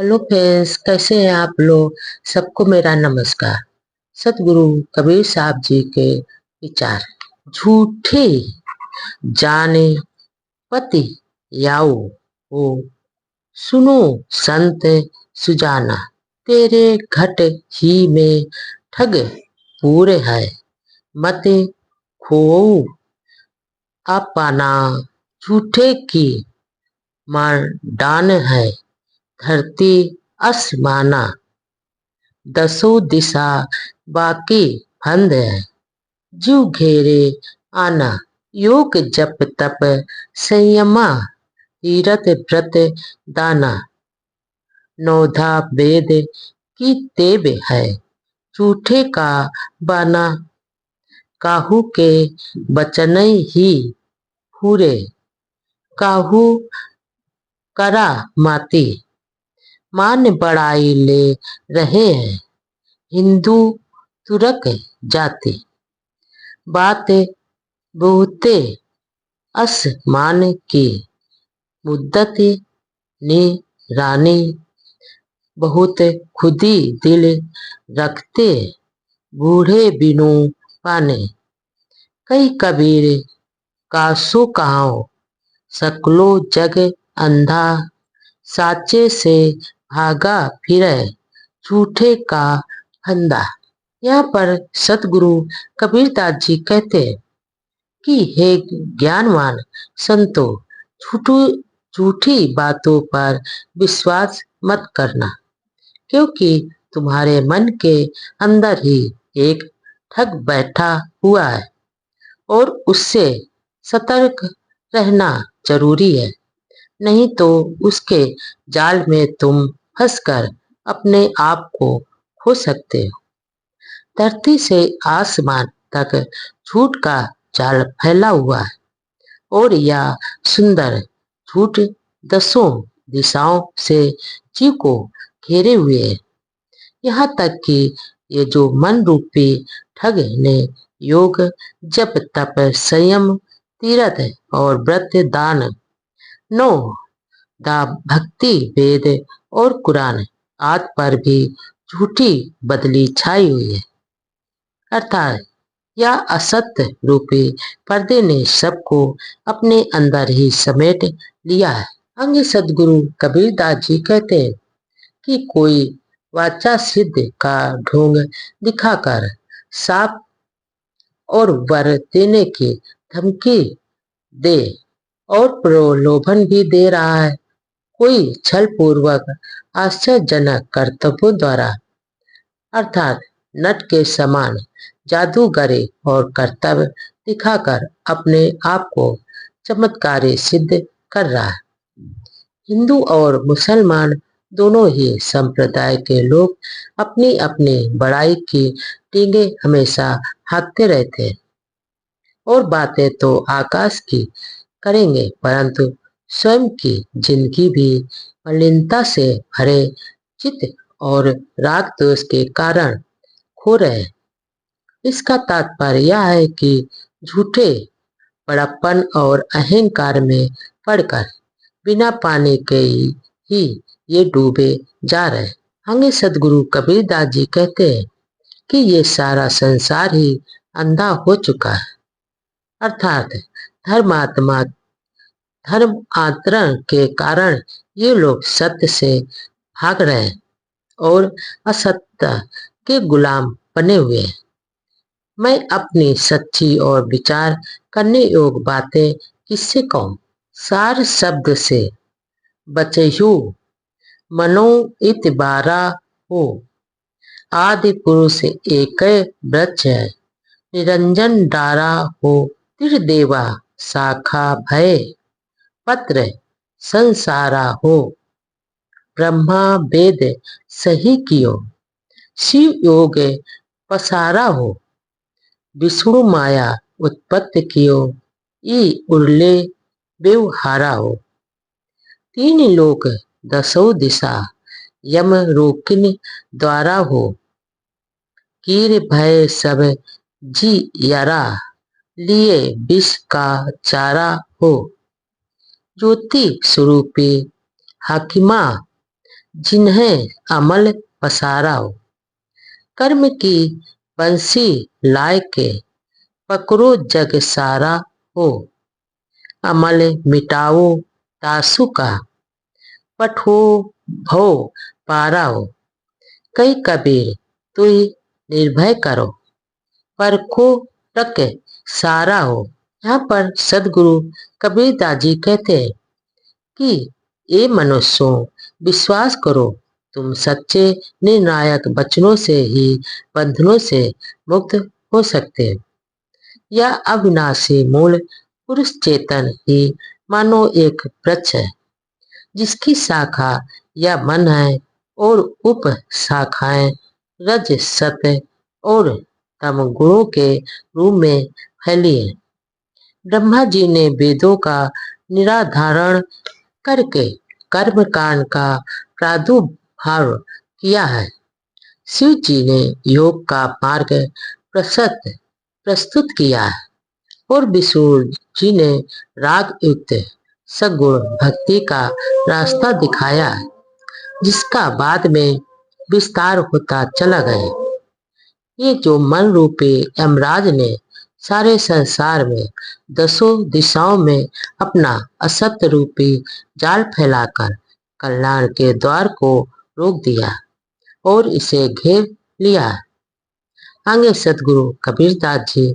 Hello friends, कैसे हैं आप लोग। सबको मेरा नमस्कार। सतगुरु कबीर साहब जी के विचार। झूठे जाने पति याओ हो, सुनो संत सुजाना। तेरे घट ही में ठग पूरे है, मत खोऊ अपना। झूठे की मर्दान है, धरती आसमाना। दसों दिशा बाकी फंद है, जीव घेरे आना। योग जप तप संयमा, तीरथ व्रत दाना। नौधा वेद की तेब है, झूठे का बाना। काहू के बचन ही पूरे, काहू करा माती। मान बढ़ाई ले रहे हैं, हिंदू तुरक जाति। बात बहुते आसमान की, मुद्दत ने रानी। बहुत खुदी दिल रखते, बूढ़े बिनु पाने। कई कबीर कासो कहाओ, सकलो जग अंधा। साचे से भागा फिरे, झूठे का फंदा। यहाँ पर सतगुरु कबीरदास जी कहते हैं कि हे ज्ञानवान संतो, झूठी बातों पर विश्वास मत करना, क्योंकि तुम्हारे मन के अंदर ही एक ठग बैठा हुआ है और उससे सतर्क रहना जरूरी है। नहीं तो उसके जाल में तुम फंसकर अपने आप को खो सकते हो। धरती से आसमान तक झूठ का जाल फैला हुआ है और यह सुंदर झूठ दसों दिशाओं से जीव को घेरे हुए है। यहाँ तक कि ये जो मन रूपी ठग ने योग जप तप संयम तीरथ और व्रत दान नो दा भक्ति वेद और कुरान आदि पर भी झूठी बदली छाई हुई है। अर्थात यह असत्य रूपी पर्दे ने सबको अपने अंदर ही समेट लिया है। अंग सदगुरु कबीरदास जी कहते हैं कि कोई वाचा सिद्ध का ढोंग दिखाकर साप और वर देने की धमकी दे और प्रलोभन भी दे रहा है। कोई छल पूर्वक आश्चर्यजनक कर्तव्यों द्वारा अर्थात नट के समान जादूगरी और कर्तव्य दिखाकर अपने आप को चमत्कारी सिद्ध कर रहा है। हिंदू और मुसलमान दोनों ही संप्रदाय के लोग अपनी अपनी बड़ाई की टींगे हमेशा हाँकते रहते हैं और बातें तो आकाश की करेंगे, परंतु स्वयं की जिंदगी भी मलिनता से भरे चित्त और राग दोष के कारण खो रहे। इसका तात्पर्य यह है कि झूठे बड़प्पन और अहंकार में पड़कर बिना पानी के ही ये डूबे जा रहे। हमें सदगुरु कबीरदास जी कहते हैं कि ये सारा संसार ही अंधा हो चुका है। अर्थात धर्मात्मा धर्म आचरण के कारण ये लोग सत्य से भाग रहे हैं और असत्य के गुलाम बने हुए हैं। मैं अपनी सच्ची और विचार करने योग्य बातें किससे कहूँ। सार शब्द से बचहु मनो इतबारा हो। आदि पुरुष एक वृक्ष है, निरंजन डारा हो। त्रिदेवा शाखा भय, पत्र संसारा हो। ब्रह्मा वेद सही कियो, शिव योग पसारा हो। विष्णु माया उत्पत्ति कियो, ई उर्ले व्यवहारा हो। तीन लोक दसों दिशा, यम रोकिन द्वारा हो। कीर भय सब जी यरा, लिए विष का चारा हो। ज्योति स्वरूपी हाकिमा, जिन्हें अमल पसारा हो। कर्म की बंसी लाए के पकड़ो जग सारा हो। अमल मिटाओ तासु का पठो भव पारा हो। कई कबीर तुई निर्भय करो परखो तक सारा हो। यहाँ पर सदगुरु कबीरदास जी कहते हैं कि ये मनुष्यों विश्वास करो, तुम सच्चे निर्णायक वचनों से ही बंधनों से मुक्त हो सकते हैं। यह अविनाशी मूल पुरुष चेतन ही मानो एक वृक्ष है जिसकी शाखा या मन है और उप शाखाएं रज सत्य और तम गुणों के रूप में फैली है। ब्रह्मा जी ने वेदों का निराधारण करके कर्म कांड का प्रादुर्भाव किया है। शिव जी ने योग का मार्ग प्रस्तुत किया है और विष्णु जी ने राग युक्त सगुण भक्ति का रास्ता दिखाया है जिसका बाद में विस्तार होता चला गया। ये जो मन रूपी यमराज ने सारे संसार में दसों दिशाओं में अपना असत्य रूपी जाल फैलाकर कल्याण के द्वार को रोक दिया और इसे घेर लिया। आगे सदगुरु कबीरदास जी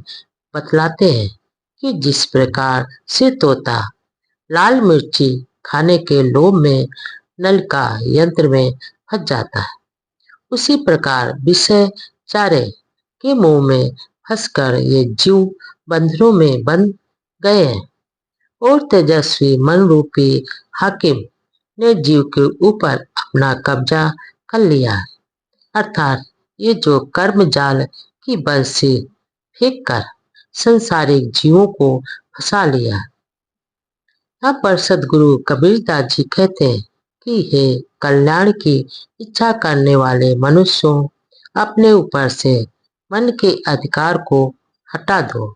बतलाते हैं कि जिस प्रकार से तोता लाल मिर्ची खाने के लोभ में नल का यंत्र में फंस जाता है, उसी प्रकार विषय चारे के मुंह में फंसकर ये जीव बंधनों में बंध गए हैं और तेजस्वी मन रूपी हाकिम ने जीव के ऊपर अपना कब्जा कर लिया। अर्थात ये जो कर्म जाल की बंसी फेंक कर संसारिक जीवों को फंसा लिया। यहाँ पर सदगुरु कबीरदास जी कहते हैं कि हे कल्याण की इच्छा करने वाले मनुष्यों, अपने ऊपर से मन के अधिकार को हटा दो,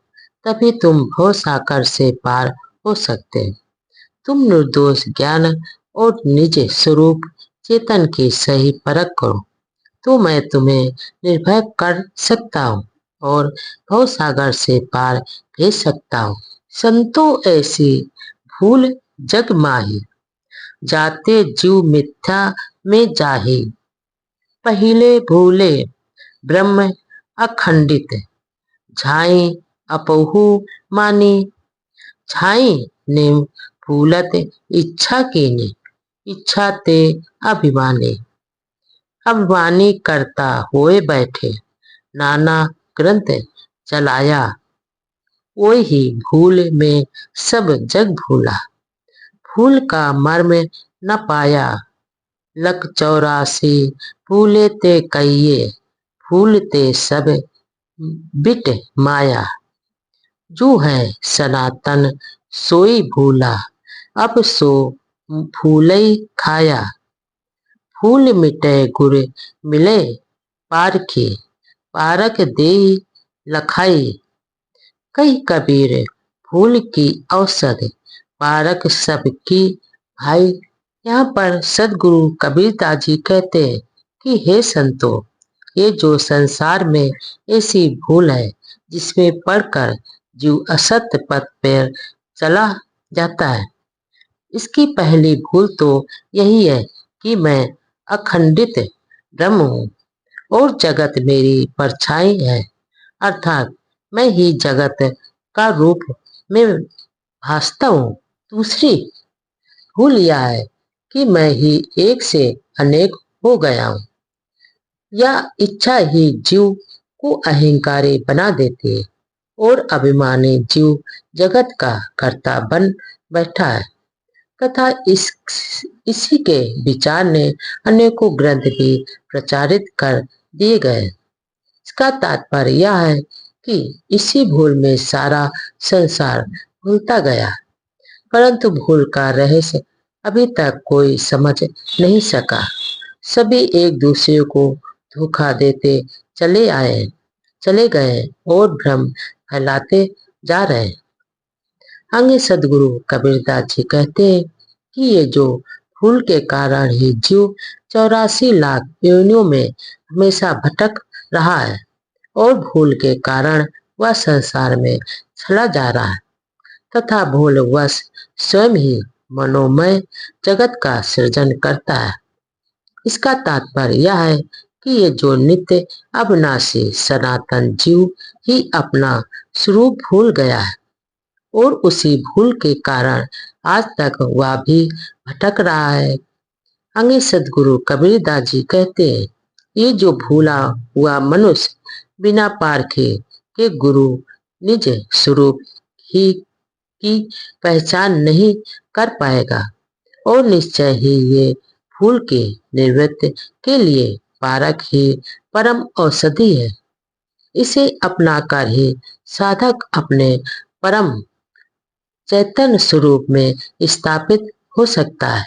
तभी तुम भव सागर से पार हो सकते हैं। तुम निर्दोष ज्ञान और निज स्वरूप चेतन की सही परख करो, तो मैं तुम्हें निर्भय कर सकता हूँ और भव सागर से पार भेज सकता हूँ। संतो ऐसी भूल जग माही, जाते जीव मिथ्या में जाही। पहिले भूले ब्रह्म अखंडित, झाई अपहु मानी। झाई ने भूलत इच्छा कीनी, इच्छा ते अभिमानी। अभिमानी करता होए बैठे, नाना ग्रंथ चलाया। वो ही भूल में सब जग भूला, भूल का मर्म न पाया। लख 84 भूले ते कहिए, भूलते सब बिट माया। जो है सनातन सोई भूला, अब सो भूलई खाया। फूल मिटे गुर मिले पारखी, पारक दे लखाई। कई कबीर फूल की औषध, पारक सबकी भाई। यहाँ पर सदगुरु कबीरदास जी कहते हैं कि हे संतो, ये जो संसार में ऐसी भूल है जिसमें पढ़कर जीव असत्य पथ पर चला जाता है, इसकी पहली भूल तो यही है कि मैं अखंडित ब्रह्म हूँ और जगत मेरी परछाई है, अर्थात मैं ही जगत का रूप में भासता हूँ। दूसरी भूल यह है कि मैं ही एक से अनेक हो गया हूँ। यह इच्छा ही जीव को अहंकारी बना देती है और अभिमानी जीव जगत का कर्ता बन बैठा है तथा इसी के विचार ने अनेकों ग्रंथ भी प्रचारित कर दिए गए। इसका तात्पर्य यह है कि इसी भूल में सारा संसार भूलता गया, परंतु भूल का रहस्य अभी तक कोई समझ नहीं सका। सभी एक दूसरे को धोखा देते चले गए और भ्रम फैलाते जा रहे। आगे सदगुरु कबीरदास जी कहते हैं कि ये जो फूल के कारण ही जीव 84 लाख योनियों में हमेशा भटक रहा है और भूल के कारण वह संसार में चला जा रहा है तथा भूलवश स्वयं ही मनोमय जगत का सृजन करता है। इसका तात्पर्य यह है कि ये जो नित्य अविनाशी सनातन जीव ही अपना स्वरूप भूल गया है और उसी भूल के कारण आज तक वह भी भटक रहा है। अंगे सदगुरु कबीरदास जी कहते हैं, ये जो भूला हुआ मनुष्य बिना पारखे के गुरु निज स्वरूप ही की पहचान नहीं कर पाएगा और निश्चय ही ये भूल के निवृत्ति के लिए पारक ही परम औषधि है। इसे अपनाकर ही साधक अपने परम चैतन्य स्वरूप में स्थापित हो सकता है।